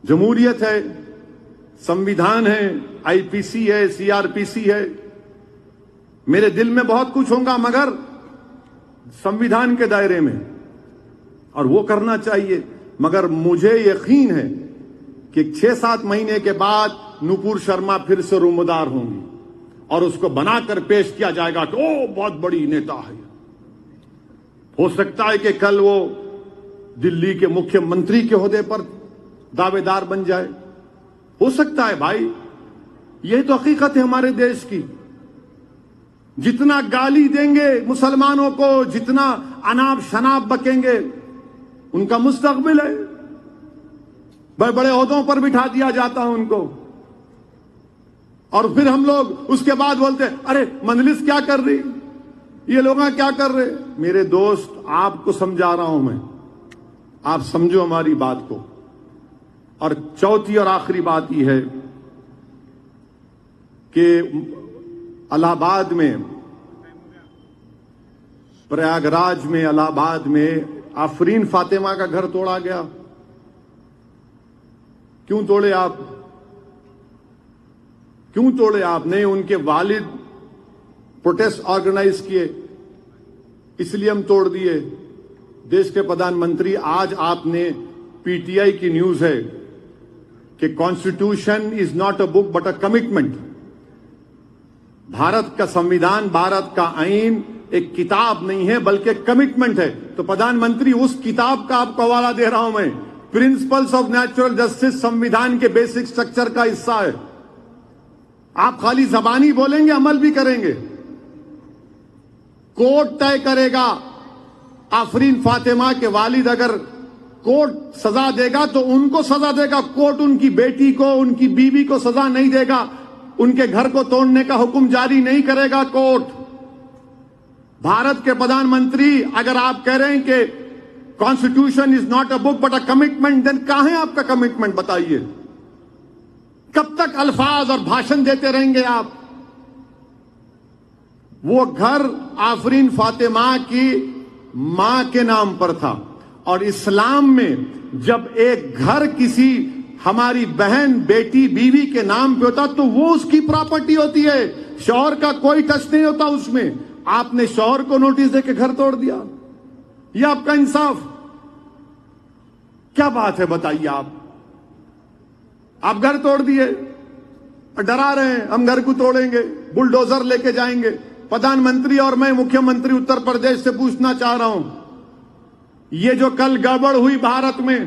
جمہوریت ہے, سمویدھان ہے, آئی پی سی ہے, سی آر پی سی ہے. میرے دل میں بہت کچھ ہوگا مگر سمویدھان کے دائرے میں, اور وہ کرنا چاہیے. مگر مجھے یقین ہے کہ 6-7 مہینے کے بعد نپور شرما پھر سے رومدار ہوں گی اور اس کو بنا کر پیش کیا جائے گا کہ او بہت بڑی نیتا ہے. ہو سکتا ہے کہ کل وہ دلی کے مکھیہ منتری کے عہدے پر دعوے دار بن جائے. ہو سکتا ہے بھائی, یہ تو حقیقت ہے ہمارے دیش کی. جتنا گالی دیں گے مسلمانوں کو, جتنا اناب شناب بکیں گے, ان کا مستقبل ہے. بڑے بڑے عہدوں پر بٹھا دیا جاتا ہے ان کو, اور پھر ہم لوگ اس کے بعد بولتے ہیں ارے مجلس کیا کر رہی, یہ لوگ کیا کر رہے. میرے دوست, آپ کو سمجھا رہا ہوں میں, آپ سمجھو ہماری بات کو. اور چوتھی اور آخری بات یہ ہے کہ الہ آباد میں, پریاگ راج میں, الہ آباد میں آفرین فاطمہ کا گھر توڑا گیا. کیوں توڑے آپ؟ کیوں توڑے آپ نے؟ ان کے والد پروٹیسٹ آرگنائز کیے, اس لیے ہم توڑ دیے. دیش کے پردھان منتری, آج آپ نے پی ٹی آئی کی نیوز ہے کہ constitution is not a book but a commitment. Bharat کا سمویدھان, بھارت کا آئین ایک کتاب نہیں ہے بلکہ کمٹمنٹ ہے. تو پردھان منتری, اس کتاب کا آپ کو حوالہ دے رہا ہوں میں. پرنسپلز آف نیچرل جسٹس سمویدھان کے بیسک سٹرکچر کا حصہ ہے. آپ خالی زبانی بولیں گے, عمل بھی کریں گے. کورٹ طے کرے گا. آفرین فاطمہ کے والد اگر کورٹ سزا دے گا تو ان کو سزا دے گا. کورٹ ان کی بیٹی کو, ان کی بیوی کو سزا نہیں دے گا. ان کے گھر کو توڑنے کا حکم جاری نہیں کرے گا کورٹ. بھارت کے پردھان منتری, اگر آپ کہہ رہے ہیں کہ constitution is not a book but a commitment, then کہاں ہے آپ کا کمٹمنٹ بتائیے؟ کب تک الفاظ اور بھاشن دیتے رہیں گے آپ؟ وہ گھر آفرین فاطمہ کی ماں کے نام پر تھا, اور اسلام میں جب ایک گھر کسی ہماری بہن, بیٹی, بیوی کے نام پہ ہوتا تو وہ اس کی پراپرٹی ہوتی ہے. شوہر کا کوئی ٹچ نہیں ہوتا اس میں. آپ نے شوہر کو نوٹس دے کے گھر توڑ دیا. یہ آپ کا انصاف؟ کیا بات ہے بتائیے آپ. آپ گھر توڑ دیے, ڈرا رہے ہیں ہم گھر کو توڑیں گے, بلڈوزر لے کے جائیں گے. پردھان منتری اور میں مکھیہ منتری اتر پردیش سے پوچھنا چاہ رہا ہوں, یہ جو کل گڑبڑ ہوئی بھارت میں,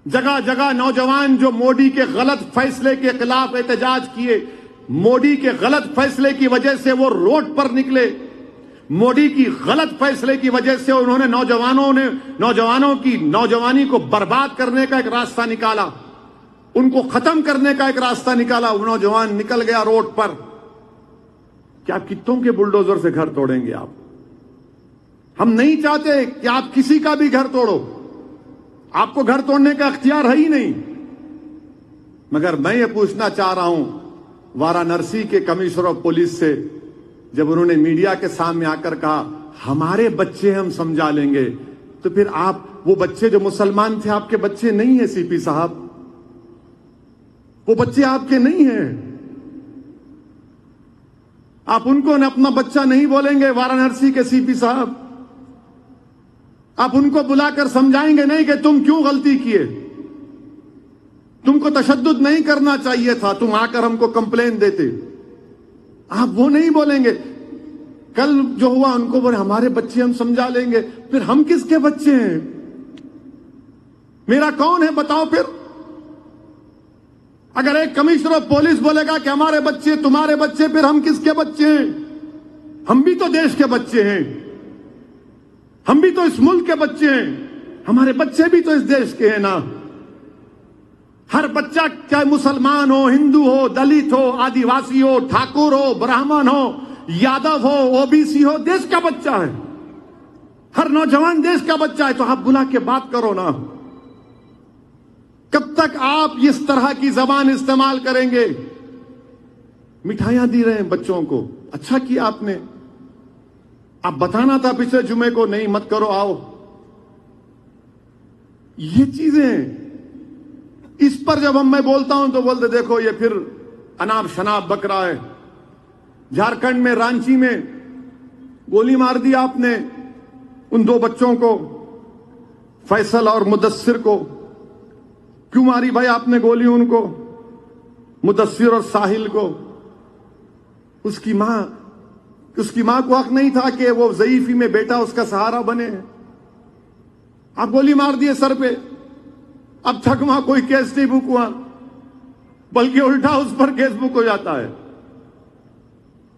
جگہ جگہ نوجوان جو موڈی کے غلط فیصلے کے خلاف احتجاج کیے, موڈی کے غلط فیصلے کی وجہ سے وہ روڈ پر نکلے, موڈی کی غلط فیصلے کی وجہ سے انہوں نے نوجوانوں کی نوجوانی کو برباد کرنے کا ایک راستہ نکالا, ان کو ختم کرنے کا ایک راستہ نکالا. وہ نوجوان نکل گیا روڈ پر. کیا کتوں کے بلڈوزر سے گھر توڑیں گے آپ؟ ہم نہیں چاہتے کہ آپ کسی کا بھی گھر توڑو, آپ کو گھر توڑنے کا اختیار ہے ہی نہیں. مگر میں یہ پوچھنا چاہ رہا ہوں وارانسی کے کمشنر آف پولیس سے, جب انہوں نے میڈیا کے سامنے آ کر کہا ہمارے بچے ہم سمجھا لیں گے, تو پھر آپ وہ بچے جو مسلمان تھے آپ کے بچے نہیں ہیں سی پی صاحب, وہ بچے آپ کے نہیں ہیں. آپ ان کو اپنا بچہ نہیں بولیں گے وارانسی کے سی پی صاحب. آپ ان کو بلا کر سمجھائیں گے نہیں کہ تم کیوں غلطی کیے, تم کو تشدد نہیں کرنا چاہیے تھا, تم آ کر ہم کو کمپلین دیتے. آپ وہ نہیں بولیں گے. کل جو ہوا ان کو بولے ہمارے بچے ہم سمجھا لیں گے. پھر ہم کس کے بچے ہیں؟ میرا کون ہے بتاؤ پھر؟ اگر ایک کمشنر آف پولیس بولے گا کہ ہمارے بچے تمہارے بچے, پھر ہم کس کے بچے ہیں؟ ہم بھی تو دیش کے بچے ہیں, ہم بھی تو اس ملک کے بچے ہیں, ہمارے بچے بھی تو اس دیش کے ہیں نا. ہر بچہ چاہے مسلمان ہو, ہندو ہو, دلت ہو, آدیواسی ہو, ٹھاکر ہو, برہمن ہو, یادو ہو, او بی سی ہو, دیش کا بچہ ہے. ہر نوجوان دیش کا بچہ ہے. تو آپ بلا کے بات کرو نا. کب تک آپ اس طرح کی زبان استعمال کریں گے؟ مٹھائیاں دی رہے ہیں بچوں کو, اچھا کیا آپ نے. اب بتانا تھا پچھلے جمعے کو نہیں مت کرو آؤ. یہ چیزیں اس پر جب میں بولتا ہوں تو بولتے دیکھو یہ پھر اناب شناب بک رہا ہے. جھارکھنڈ میں رانچی میں گولی مار دی آپ نے ان 2 بچوں کو, فیصل اور مدثر کو. کیوں ماری بھائی آپ نے گولی ان کو, مدثر اور ساحل کو؟ اس کی ماں کو حق نہیں تھا کہ وہ ضعیفی میں بیٹا اس کا سہارا بنے؟ آپ گولی مار دیے سر پہ. اب تک وہاں کوئی کیس نہیں بک ہوا, بلکہ الٹا اس پر کیس بک ہو جاتا ہے.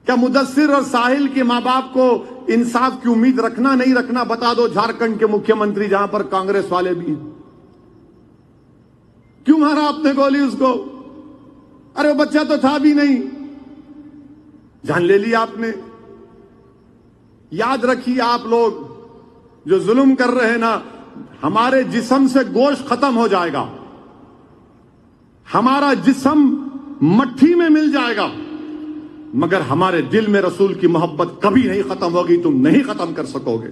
کیا مدثر اور ساحل کے ماں باپ کو انصاف کی امید رکھنا نہیں رکھنا بتا دو. جھارکھنڈ کے مکھیہ منتری جہاں پر کانگریس والے بھی ہیں, کیوں مارا آپ نے گولی اس کو؟ ارے وہ بچہ تو تھا بھی نہیں, جان لے لی آپ نے. یاد رکھیے آپ لوگ جو ظلم کر رہے ہیں نا, ہمارے جسم سے گوشت ختم ہو جائے گا, ہمارا جسم مٹھی میں مل جائے گا, مگر ہمارے دل میں رسول کی محبت کبھی نہیں ختم ہوگی. تم نہیں ختم کر سکو گے.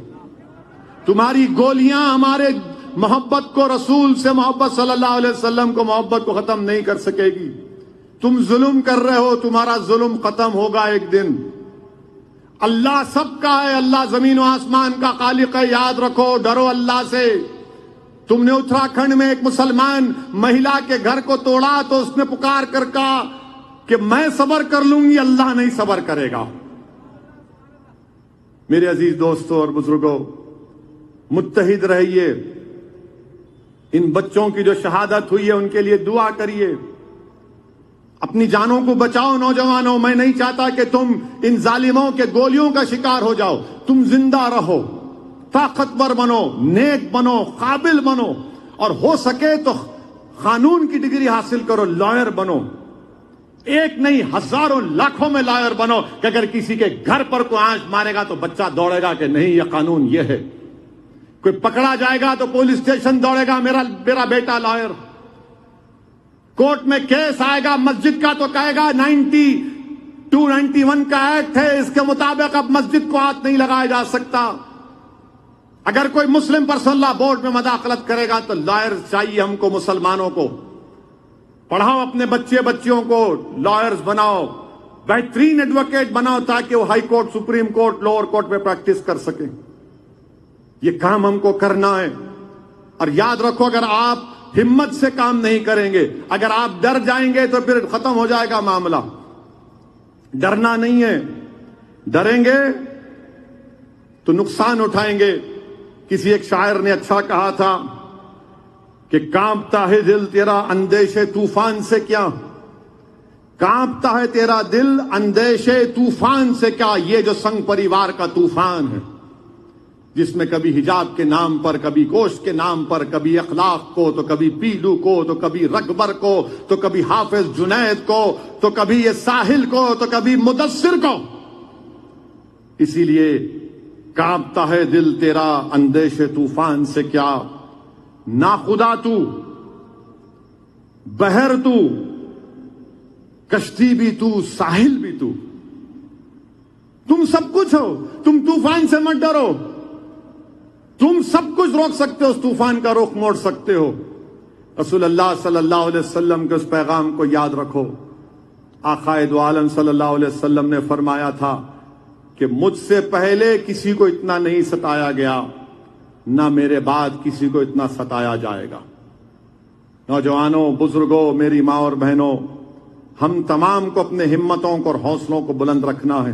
تمہاری گولیاں ہمارے محبت کو, رسول سے محبت صلی اللہ علیہ وسلم کو محبت کو ختم نہیں کر سکے گی. تم ظلم کر رہے ہو, تمہارا ظلم ختم ہوگا ایک دن. اللہ سب کا ہے, اللہ زمین و آسمان کا خالق ہے. یاد رکھو, ڈرو اللہ سے. تم نے اتراکھنڈ میں ایک مسلمان مہیلا کے گھر کو توڑا تو اس نے پکار کر کہا کہ میں صبر کر لوں گی, اللہ نہیں صبر کرے گا. میرے عزیز دوستوں اور بزرگوں, متحد رہیے. ان بچوں کی جو شہادت ہوئی ہے ان کے لیے دعا کریے. اپنی جانوں کو بچاؤ نوجوانوں. میں نہیں چاہتا کہ تم ان ظالموں کے گولیوں کا شکار ہو جاؤ. تم زندہ رہو, طاقتور بنو, نیک بنو, قابل بنو, اور ہو سکے تو قانون کی ڈگری حاصل کرو, لائر بنو. ایک نہیں, ہزاروں لاکھوں میں لائر بنو کہ اگر کسی کے گھر پر کوئی آنچ مارے گا تو بچہ دوڑے گا کہ نہیں یہ قانون یہ ہے. کوئی پکڑا جائے گا تو پولیس اسٹیشن دوڑے گا میرا بیٹا لائر. کورٹ میں کیس آئے گا مسجد کا تو کہے گا 9291 کا ایکٹ ہے, اس کے مطابق اب مسجد کو ہاتھ نہیں لگایا جا سکتا. اگر کوئی مسلم پرسنل لا بورڈ میں مداخلت کرے گا تو لائر چاہیے ہم کو. مسلمانوں کو پڑھاؤ, اپنے بچیوں کو لائرز بناؤ, بہترین ایڈوکیٹ بناؤ تاکہ وہ high court, supreme court, lower court میں پریکٹس کر سکیں. یہ کام ہم کو کرنا ہے. اور یاد رکھو, اگر آپ ہمت سے کام نہیں کریں گے, اگر آپ ڈر جائیں گے تو پھر ختم ہو جائے گا معاملہ. ڈرنا نہیں ہے, ڈریں گے تو نقصان اٹھائیں گے. کسی ایک شاعر نے اچھا کہا تھا کہ کانپتا ہے دل تیرا اندیشے طوفان سے کیا, کانپتا ہے تیرا دل اندیشے طوفان سے کیا. یہ جو سنگ پریوار کا طوفان ہے, جس میں کبھی حجاب کے نام پر, کبھی گوشت کے نام پر, کبھی اخلاق کو, تو کبھی پیلو کو, تو کبھی رکبر کو, تو کبھی حافظ جنید کو, تو کبھی یہ ساحل کو, تو کبھی مدثر کو. اسی لیے کانپتا ہے دل تیرا اندیشے طوفان سے کیا, ناخدا تو, بحر تو, کشتی بھی تو, ساحل بھی تو. تم سب کچھ ہو, تم طوفان سے مت ڈرو. تم سب کچھ روک سکتے ہو, اس طوفان کا رخ موڑ سکتے ہو. رسول اللہ صلی اللہ علیہ وسلم کے اس پیغام کو یاد رکھو. آقا دو عالم صلی اللہ علیہ وسلم نے فرمایا تھا کہ مجھ سے پہلے کسی کو اتنا نہیں ستایا گیا, نہ میرے بعد کسی کو اتنا ستایا جائے گا. نوجوانوں, بزرگوں, میری ماں اور بہنوں, ہم تمام کو اپنے ہمتوں کو اور حوصلوں کو بلند رکھنا ہے.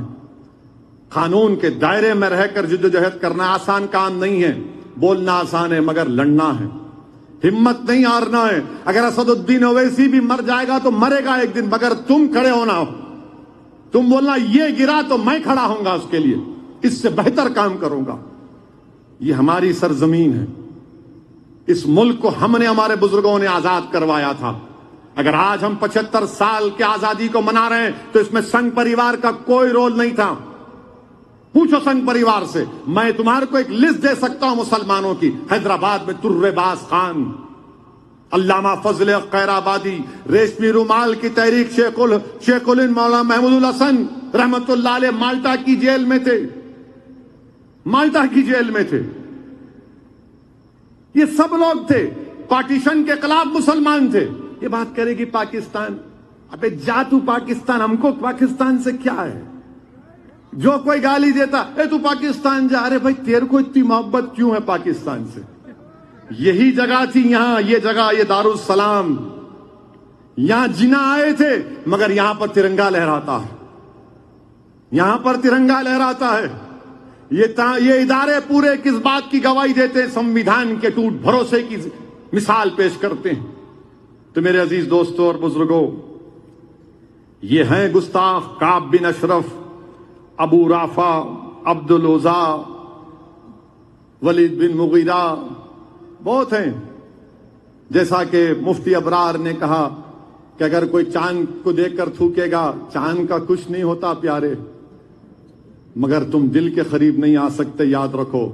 قانون کے دائرے میں رہ کر جدوجہد کرنا آسان کام نہیں ہے. بولنا آسان ہے مگر لڑنا ہے. ہمت نہیں ہارنا ہے. اگر اسد الدین اویسی بھی مر جائے گا تو مرے گا ایک دن, مگر تم کھڑے ہونا. تم بولنا یہ گرا تو میں کھڑا ہوں گا اس کے لیے, اس سے بہتر کام کروں گا. یہ ہماری سرزمین ہے. اس ملک کو ہم نے, ہمارے بزرگوں نے آزاد کروایا تھا. اگر آج ہم 75 سال کی آزادی کو منا رہے ہیں تو اس میں سنگ پریوار کا کوئی رول نہیں تھا. پوچھو سنگ پریوار سے, میں تمہارے کو ایک لسٹ دے سکتا ہوں مسلمانوں کی. حیدرآباد میں تر باز خان, علامہ فضل خیر آبادی, ریشمی رومال کی تحریک شیخ الہند مولانا محمود الحسن رحمت اللہ علیہ مالٹا کی جیل میں تھے. مالٹا کی جیل میں تھے. یہ سب لوگ تھے پارٹیشن کے خلاف مسلمان تھے. یہ بات کرے گی پاکستان. ابے جا تو پاکستان, ہم کو پاکستان سے کیا ہے؟ جو کوئی گالی دیتا اے تو پاکستان جا. ارے بھائی تیرے کو اتنی محبت کیوں ہے پاکستان سے؟ یہی جگہ تھی یہاں, یہ جگہ, یہ دارالسلام. یہاں جنا آئے تھے مگر یہاں پر ترنگا لہراتا ہے, یہاں پر ترنگا لہراتا ہے. یہ ادارے پورے کس بات کی گواہی دیتے ہیں؟ سمویدھان کے ٹوٹ بھروسے کی مثال پیش کرتے ہیں. تو میرے عزیز دوستوں اور بزرگوں, یہ ہیں گستاخ کعب بن اشرف, ابو رافع, عبد العزا, ولید بن مغیرہ, بہت ہیں. جیسا کہ مفتی ابرار نے کہا کہ اگر کوئی چاند کو دیکھ کر تھوکے گا, چاند کا کچھ نہیں ہوتا پیارے, مگر تم دل کے قریب نہیں آ سکتے. یاد رکھو,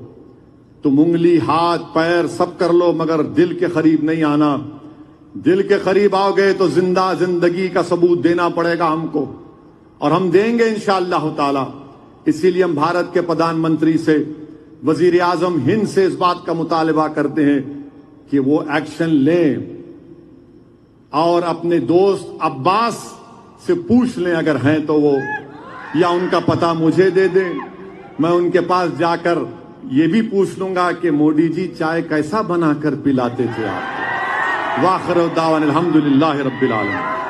تم انگلی, ہاتھ, پیر سب کر لو مگر دل کے قریب نہیں آنا. دل کے قریب آؤ گے تو زندہ زندگی کا ثبوت دینا پڑے گا ہم کو, اور ہم دیں گے انشاءاللہ تعالی. اسی لیے ہم بھارت کے پردھان منتری سے, وزیر اعظم ہند سے اس بات کا مطالبہ کرتے ہیں کہ وہ ایکشن لیں, اور اپنے دوست عباس سے پوچھ لیں اگر ہیں تو وہ, یا ان کا پتہ مجھے دے دیں. میں ان کے پاس جا کر یہ بھی پوچھ لوں گا کہ مودی جی چائے کیسا بنا کر پلاتے تھے آپ. واخر دعوانا الحمدللہ رب العالمین.